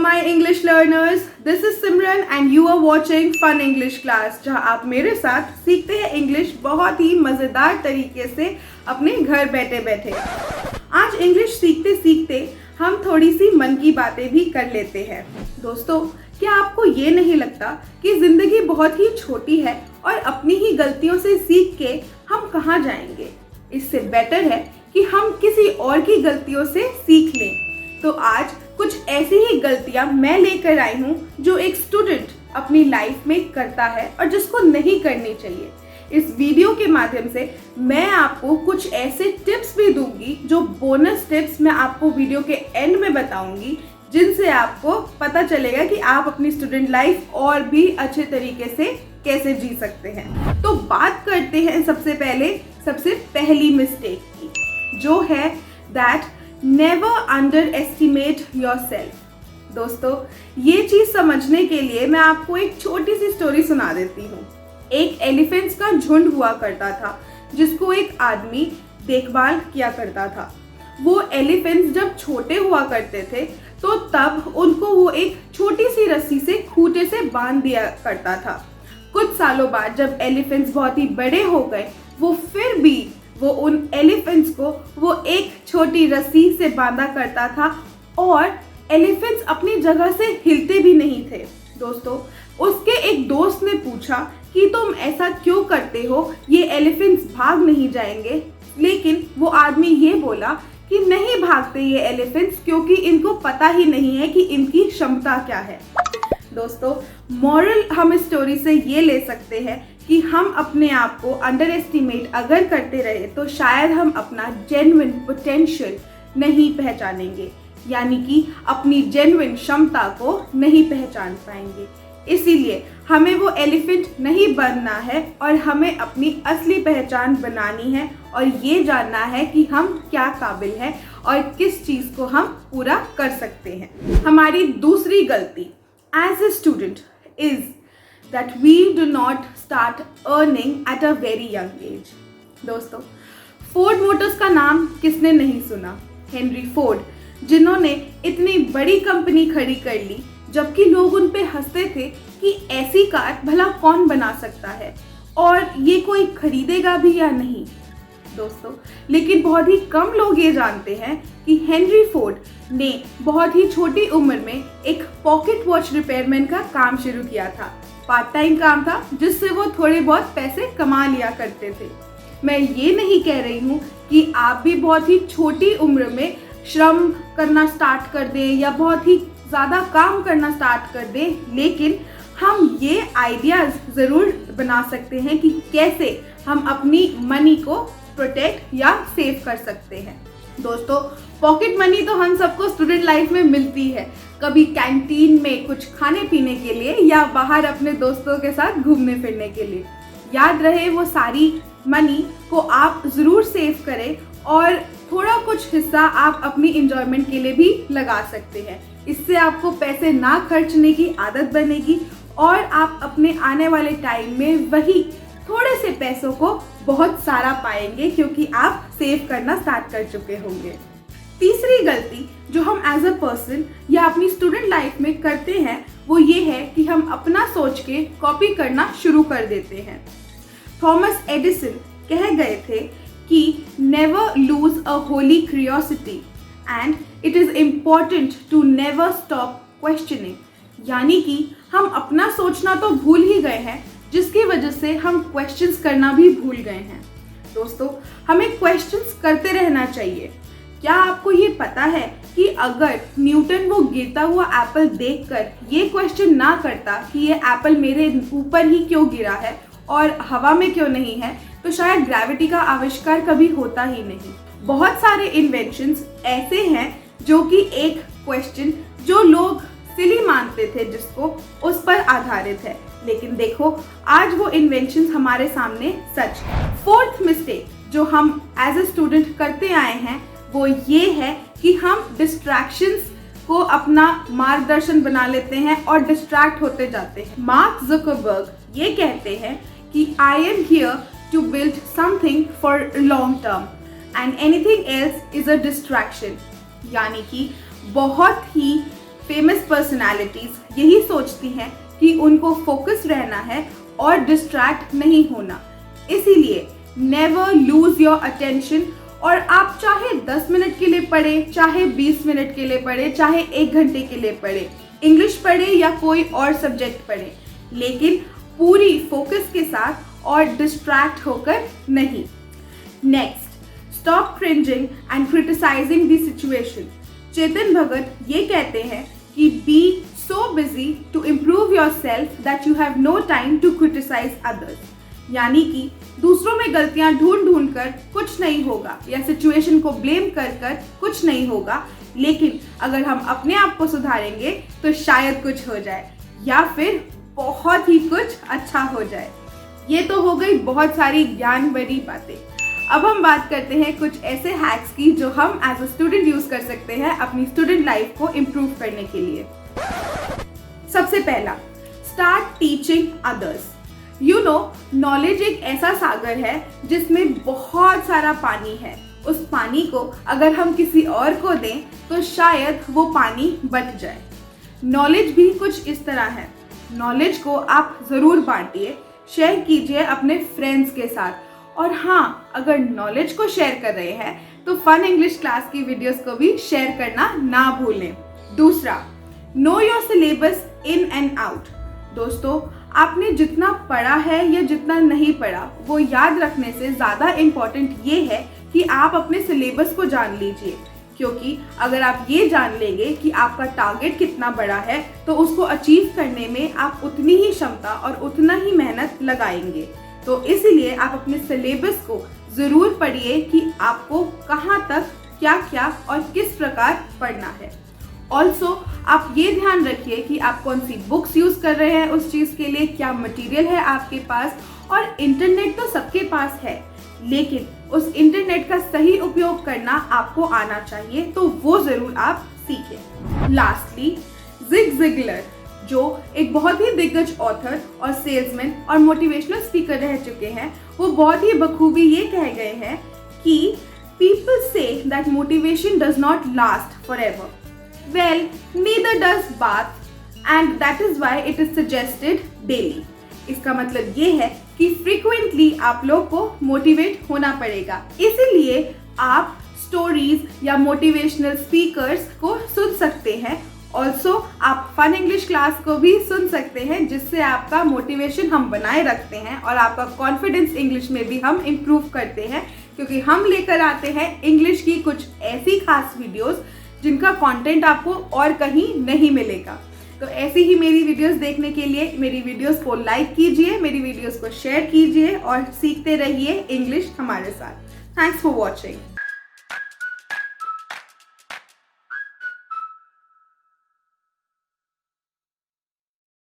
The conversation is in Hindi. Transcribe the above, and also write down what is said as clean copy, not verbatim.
my English learners, this is Simran and you are watching Fun English Class, जहां आप मेरे साथ सीखते हैं इंग्लिश बहुत ही मज़ेदार तरीके से अपने घर बैठे बैठे। आज इंग्लिश सीखते सीखते हम थोड़ी सी मन की बातें भी कर लेते हैं। दोस्तों, क्या आपको ये नहीं लगता कि ज़िंदगी बहुत ही छोटी है और अपनी ही गलतियों से सीख के हम कहाँ जाएंगे? इससे बेटर है कि हम किसी और की गलतियों से सीख लें। तो आज कुछ ऐसी ही गलतियां मैं लेकर आई हूँ जो एक स्टूडेंट अपनी लाइफ में करता है और जिसको नहीं करनी चाहिए। इस वीडियो के माध्यम से मैं आपको कुछ ऐसे टिप्स भी दूंगी जो बोनस टिप्स मैं आपको वीडियो के एंड में बताऊंगी, जिनसे आपको पता चलेगा कि आप अपनी स्टूडेंट लाइफ और भी अच्छे तरीके से कैसे जी सकते हैं। तो बात करते हैं सबसे पहली मिस्टेक की, जो है that never under estimate your self. दोस्तों, ये चीज समझने के लिए मैं आपको एक छोटी सी स्टोरी सुना देती हूँ। एक एलिफेंट्स का झुंड हुआ करता था जिसको एक आदमी देखभाल किया करता था। वो एलिफेंट्स जब छोटे हुआ करते थे तो तब उनको वो एक छोटी सी रस्सी से खूंटे से बांध दिया करता था। कुछ सालों बाद जब एलिफेंट्स बहुत ही बड़े हो गए, वो उन एलिफेंट्स को वो एक छोटी रस्सी से बांधा करता था और एलिफेंट्स अपनी जगह से हिलते भी नहीं थे। दोस्तों, उसके एक दोस्त ने पूछा कि तुम ऐसा क्यों करते हो, ये एलिफेंट्स भाग नहीं जाएंगे? लेकिन वो आदमी ये बोला कि नहीं भागते ये एलिफेंट्स, क्योंकि इनको पता ही नहीं है कि इनकी क्षमता क्या है। दोस्तों, मॉरल हम इस स्टोरी से ये ले सकते हैं कि हम अपने आप को अंडर एस्टिमेट अगर करते रहे तो शायद हम अपना जेन्युइन पोटेंशियल नहीं पहचानेंगे, यानी कि अपनी जेन्युइन क्षमता को नहीं पहचान पाएंगे। इसीलिए हमें वो एलिफेंट नहीं बनना है और हमें अपनी असली पहचान बनानी है और ये जानना है कि हम क्या काबिल हैं और किस चीज़ को हम पूरा कर सकते हैं। हमारी दूसरी गलती as a student is that we do not start earning at a very young age। दोस्तों, फोर्ड मोटर्स का नाम किसने नहीं सुना? हेनरी फोर्ड, जिन्होंने इतनी बड़ी कंपनी खड़ी कर ली जबकि लोग उन पे हंसते थे कि ऐसी कार भला कौन बना सकता है और ये कोई खरीदेगा भी या नहीं। दोस्तों, लेकिन बहुत ही कम लोग ये जानते हैं कि हेनरी फोर्ड ने बहुत ही छोटी उम्र में एक पॉकेट वॉच रिपेयरमैन का काम शुरू किया था। पार्ट टाइम काम था जिससे वो थोड़े बहुत पैसे कमा लिया करते थे। मैं ये नहीं कह रही हूँ कि आप भी बहुत ही छोटी उम्र में श्रम करना स्टार्ट कर दें या बहुत ही ज़्यादा काम करना स्टार्ट कर दें, लेकिन हम ये आइडियाज़ ज़रूर बना सकते हैं कि कैसे हम अपनी मनी को प्रोटेक्ट या सेव कर सकते हैं। दोस्तों, पॉकेट मनी तो हम सबको स्टूडेंट लाइफ में मिलती है, कभी कैंटीन में कुछ खाने पीने के लिए या बाहर अपने दोस्तों के साथ घूमने फिरने के लिए। याद रहे, वो सारी मनी को आप ज़रूर सेव करें और थोड़ा कुछ हिस्सा आप अपनी इंजॉयमेंट के लिए भी लगा सकते हैं। इससे आपको पैसे ना खर्चने की आदत बनेगी और आप अपने आने वाले टाइम में वही थोड़े से पैसों को बहुत सारा पाएंगे, क्योंकि आप सेव करना स्टार्ट कर चुके होंगे। तीसरी गलती जो हम एज अ पर्सन या अपनी स्टूडेंट लाइफ में करते हैं वो ये है कि हम अपना सोच के कॉपी करना शुरू कर देते हैं। थॉमस एडिसन कह गए थे कि never lose a holy curiosity and it is important to never stop questioning. यानी कि हम अपना सोचना तो भूल ही गए हैं, जिसकी वजह से हम क्वेश्चंस करना भी भूल गए हैं। दोस्तों, हमें क्वेश्चंस करते रहना चाहिए। क्या आपको ये पता है कि अगर न्यूटन वो गिरता हुआ एप्पल देखकर ये क्वेश्चन ना करता कि ये एप्पल मेरे ऊपर ही क्यों गिरा है और हवा में क्यों नहीं है, तो शायद ग्रेविटी का आविष्कार कभी होता ही नहीं। बहुत सारे इन्वेंशंस ऐसे हैं जो कि एक क्वेश्चन जो लोग सिली मानते थे जिसको, उस पर आधारित है, लेकिन देखो आज वो इन्वेंशंस हमारे सामने सच है। फोर्थ मिस्टेक जो हम एज ए स्टूडेंट करते आए हैं वो ये है कि हम डिस्ट्रैक्शंस को अपना मार्गदर्शन बना लेते हैं और डिस्ट्रैक्ट होते जाते हैं। मार्क ज़ुकरबर्ग ये कहते हैं कि I am here to build something for long term and anything else is a distraction. यानी कि बहुत ही फेमस पर्सनालिटीज यही सोचती हैं कि उनको फोकस रहना है और डिस्ट्रैक्ट नहीं होना। इसीलिए नेवर लूज योर अटेंशन। और आप चाहे 10 मिनट के लिए पढ़े, चाहे 20 मिनट के लिए पढ़े, चाहे 1 घंटे के लिए पढ़े, इंग्लिश पढ़े या कोई और सब्जेक्ट पढ़े, लेकिन पूरी फोकस के साथ और डिस्ट्रैक्ट होकर नहीं। Next, stop cringing and criticising the situation. Chetan Bhagat ये कहते हैं कि be so busy to improve yourself that you have no time to criticise others. यानी कि दूसरों में गलतियां ढूंढ कर कुछ नहीं होगा या सिचुएशन को ब्लेम कर कुछ नहीं होगा, लेकिन अगर हम अपने आप को सुधारेंगे तो शायद कुछ हो जाए या फिर बहुत ही कुछ अच्छा हो जाए। ये तो हो गई बहुत सारी ज्ञान भरी बातें। अब हम बात करते हैं कुछ ऐसे हैक्स की जो हम एज अ स्टूडेंट यूज कर सकते हैं अपनी स्टूडेंट लाइफ को इम्प्रूव करने के लिए। सबसे पहला, start teaching others. You know, knowledge एक ऐसा सागर है जिसमें बहुत सारा पानी है। उस पानी को अगर हम किसी और को दें तो शायद वो पानी बच जाए। नॉलेज भी कुछ इस तरह है। नॉलेज को आप ज़रूर बांटिए, शेयर कीजिए अपने फ्रेंड्स के साथ। और हाँ, अगर नॉलेज को शेयर कर रहे हैं तो फन इंग्लिश क्लास की वीडियोस को भी शेयर करना ना भूलें। दूसरा, know your syllabus in and out. दोस्तों, आपने जितना पढ़ा है या जितना नहीं पढ़ा वो याद रखने से ज़्यादा इम्पॉर्टेंट ये है कि आप अपने सिलेबस को जान लीजिए, क्योंकि अगर आप ये जान लेंगे कि आपका टारगेट कितना बड़ा है तो उसको अचीव करने में आप उतनी ही क्षमता और उतना ही मेहनत लगाएंगे। तो इसीलिए आप अपने सिलेबस को ज़रूर पढ़िए कि आपको कहाँ तक क्या क्या और किस प्रकार पढ़ना है। ऑल्सो आप ये ध्यान रखिए कि आप कौन सी बुक्स यूज़ कर रहे हैं उस चीज़ के लिए, क्या मटेरियल है आपके पास। और इंटरनेट तो सबके पास है, लेकिन उस इंटरनेट का सही उपयोग करना आपको आना चाहिए, तो वो ज़रूर आप सीखें। लास्टली, जिग ज़िगलर, जो एक बहुत ही दिग्गज ऑथर और सेल्समैन और मोटिवेशनल स्पीकर रह चुके हैं, वो बहुत ही बखूबी ये कह गए हैं कि people say that motivation does not last for ever. Well, neither does bath, and that is why it is suggested daily. इसका मतलब ये है कि frequently आप लोग को मोटिवेट होना पड़ेगा। इसीलिए आप स्टोरीज या मोटिवेशनल स्पीकर्स को सुन सकते हैं। ऑल्सो आप फन इंग्लिश क्लास को भी सुन सकते हैं, जिससे आपका मोटिवेशन हम बनाए रखते हैं और आपका कॉन्फिडेंस इंग्लिश में भी हम इम्प्रूव करते हैं, क्योंकि हम लेकर आते हैं इंग्लिश की कुछ ऐसी खास वीडियोस जिनका कंटेंट आपको और कहीं नहीं मिलेगा। तो ऐसी ही मेरी वीडियोस देखने के लिए मेरी वीडियोस को लाइक कीजिए, मेरी वीडियोस को शेयर कीजिए और सीखते रहिए इंग्लिश हमारे साथ। Thanks for watching.